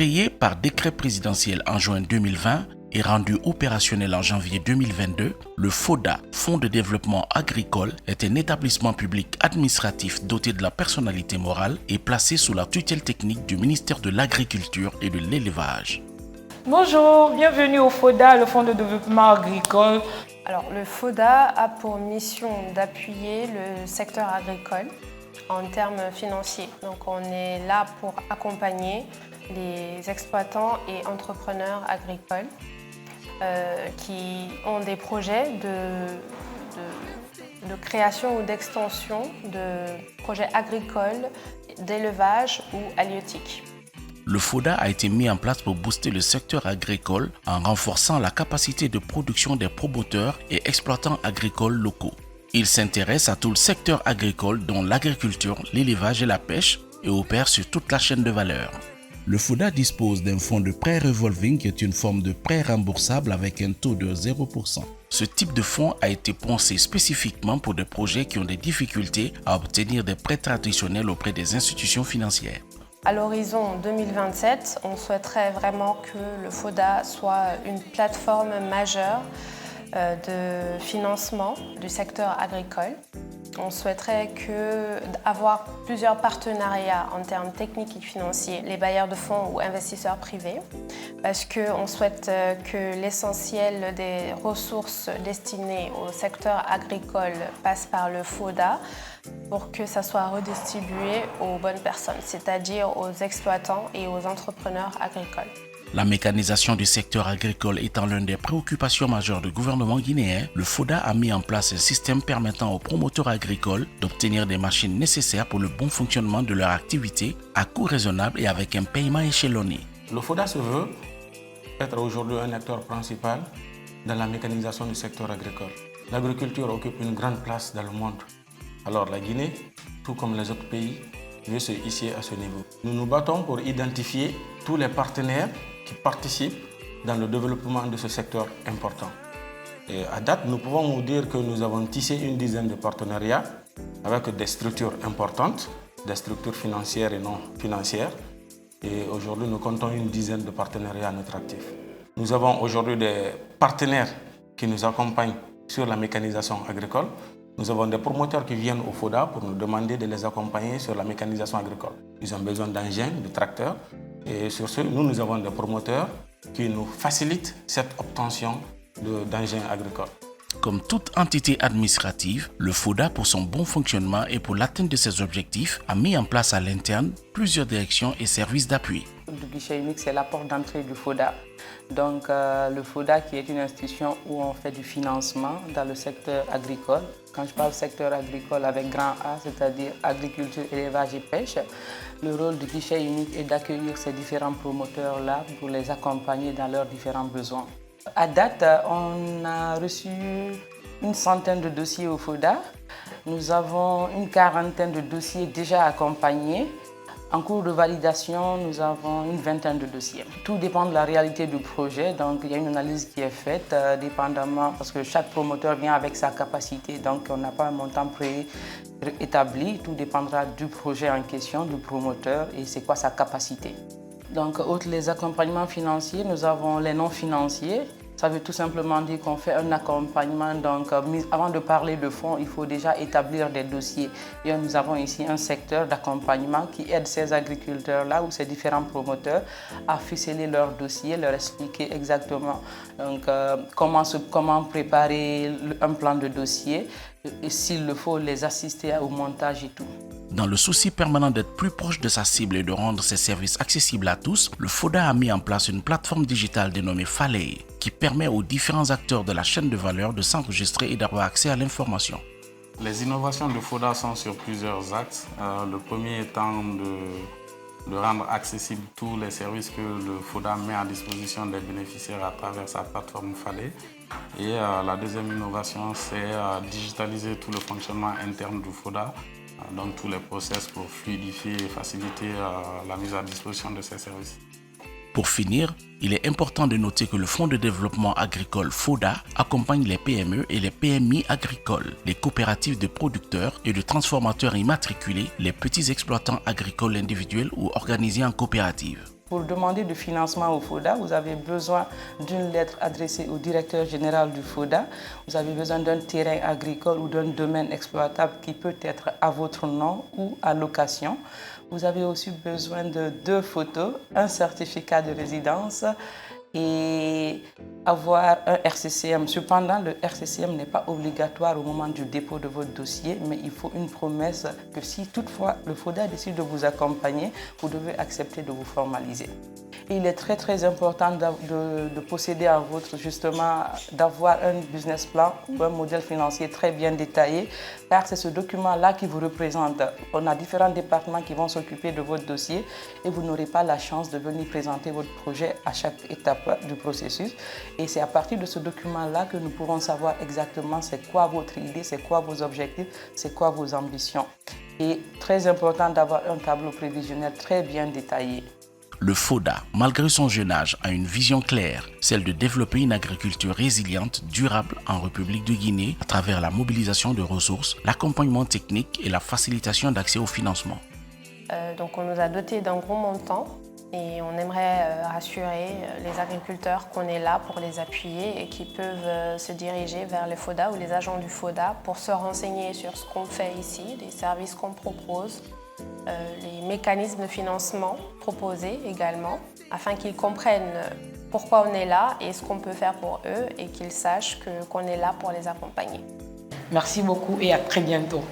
Créé par décret présidentiel en juin 2020 et rendu opérationnel en janvier 2022, le FODA, Fonds de développement agricole, est un établissement public administratif doté de la personnalité morale et placé sous la tutelle technique du ministère de l'Agriculture et de l'Élevage. Bonjour, bienvenue au FODA, le Fonds de développement agricole. Alors, le FODA a pour mission d'appuyer le secteur agricole en termes financiers. Donc, on est là pour accompagner les exploitants et entrepreneurs agricoles qui ont des projets de création ou d'extension de projets agricoles, d'élevage ou halieutiques. Le FODA a été mis en place pour booster le secteur agricole en renforçant la capacité de production des promoteurs et exploitants agricoles locaux. Il s'intéresse à tout le secteur agricole dont l'agriculture, l'élevage et la pêche et opère sur toute la chaîne de valeur. Le FODA dispose d'un fonds de prêt revolving qui est une forme de prêt remboursable avec un taux de 0%. Ce type de fonds a été pensé spécifiquement pour des projets qui ont des difficultés à obtenir des prêts traditionnels auprès des institutions financières. À l'horizon 2027, on souhaiterait vraiment que le FODA soit une plateforme majeure de financement du secteur agricole. On souhaiterait avoir plusieurs partenariats en termes techniques et financiers, les bailleurs de fonds ou investisseurs privés, parce qu'on souhaite que l'essentiel des ressources destinées au secteur agricole passe par le FODA pour que ça soit redistribué aux bonnes personnes, c'est-à-dire aux exploitants et aux entrepreneurs agricoles. La mécanisation du secteur agricole étant l'une des préoccupations majeures du gouvernement guinéen, le FODA a mis en place un système permettant aux promoteurs agricoles d'obtenir des machines nécessaires pour le bon fonctionnement de leur activité à coût raisonnable et avec un paiement échelonné. Le FODA se veut être aujourd'hui un acteur principal dans la mécanisation du secteur agricole. L'agriculture occupe une grande place dans le monde. Alors la Guinée, tout comme les autres pays, veut se hisser à ce niveau. Nous nous battons pour identifier tous les partenaires qui participent dans le développement de ce secteur important. Et à date, nous pouvons vous dire que nous avons tissé une dizaine de partenariats avec des structures importantes, des structures financières et non financières. Et aujourd'hui, nous comptons une dizaine de partenariats à notre actif. Nous avons aujourd'hui des partenaires qui nous accompagnent sur la mécanisation agricole. Nous avons des promoteurs qui viennent au FODA pour nous demander de les accompagner sur la mécanisation agricole. Ils ont besoin d'engins, de tracteurs. Et sur ce, nous avons des promoteurs qui nous facilitent cette obtention d'engins agricoles. Comme toute entité administrative, le FODA, pour son bon fonctionnement et pour l'atteinte de ses objectifs, a mis en place à l'interne plusieurs directions et services d'appui. Le guichet unique, c'est la porte d'entrée du FODA. Donc, le FODA qui est une institution où on fait du financement dans le secteur agricole. Quand je parle secteur agricole avec grand A, c'est-à-dire agriculture, élevage et pêche, le rôle du guichet unique est d'accueillir ces différents promoteurs-là pour les accompagner dans leurs différents besoins. À date, on a reçu une centaine de dossiers au FODA. Nous avons une quarantaine de dossiers déjà accompagnés. En cours de validation, nous avons une vingtaine de dossiers. Tout dépend de la réalité du projet, donc il y a une analyse qui est faite dépendamment, parce que chaque promoteur vient avec sa capacité, donc on n'a pas un montant préétabli, tout dépendra du projet en question, du promoteur et c'est quoi sa capacité. Donc, outre les accompagnements financiers, nous avons les non financiers. Ça veut tout simplement dire qu'on fait un accompagnement. Donc, avant de parler de fonds, il faut déjà établir des dossiers. Et nous avons ici un secteur d'accompagnement qui aide ces agriculteurs-là ou ces différents promoteurs à ficeler leurs dossiers, leur expliquer exactement donc, comment préparer un plan de dossier et s'il le faut, les assister au montage et tout. Dans le souci permanent d'être plus proche de sa cible et de rendre ses services accessibles à tous, le FODA a mis en place une plateforme digitale dénommée Falei qui permet aux différents acteurs de la chaîne de valeur de s'enregistrer et d'avoir accès à l'information. Les innovations de FODA sont sur plusieurs axes. Le premier étant de rendre accessibles tous les services que le FODA met à disposition des bénéficiaires à travers sa plateforme Falei. Et la deuxième innovation, c'est digitaliser tout le fonctionnement interne du FODA, donc tous les process pour fluidifier et faciliter la mise à disposition de ces services. Pour finir, il est important de noter que le Fonds de développement agricole FODA accompagne les PME et les PMI agricoles, les coopératives de producteurs et de transformateurs immatriculés, les petits exploitants agricoles individuels ou organisés en coopérative. Pour demander du financement au FODA, vous avez besoin d'une lettre adressée au directeur général du FODA. Vous avez besoin d'un terrain agricole ou d'un domaine exploitable qui peut être à votre nom ou à location. Vous avez aussi besoin de 2 photos, un certificat de résidence et avoir un RCCM. Cependant, le RCCM n'est pas obligatoire au moment du dépôt de votre dossier, mais il faut une promesse que si toutefois le FODA décide de vous accompagner, vous devez accepter de vous formaliser. Et il est très important de posséder à votre, justement, d'avoir un business plan ou un modèle financier très bien détaillé, car c'est ce document-là qui vous représente. On a différents départements qui vont s'occuper de votre dossier et vous n'aurez pas la chance de venir présenter votre projet à chaque étape du processus. Et c'est à partir de ce document-là que nous pourrons savoir exactement c'est quoi votre idée, c'est quoi vos objectifs, c'est quoi vos ambitions. Et très important d'avoir un tableau prévisionnel très bien détaillé. Le FODA, malgré son jeune âge, a une vision claire, celle de développer une agriculture résiliente, durable en République de Guinée à travers la mobilisation de ressources, l'accompagnement technique et la facilitation d'accès au financement. Donc on nous a doté d'un gros montant et on aimerait rassurer les agriculteurs qu'on est là pour les appuyer et qui peuvent se diriger vers le FODA ou les agents du FODA pour se renseigner sur ce qu'on fait ici, les services qu'on propose, les mécanismes de financement proposés également, afin qu'ils comprennent pourquoi on est là et ce qu'on peut faire pour eux et qu'ils sachent qu'on est là pour les accompagner. Merci beaucoup et à très bientôt.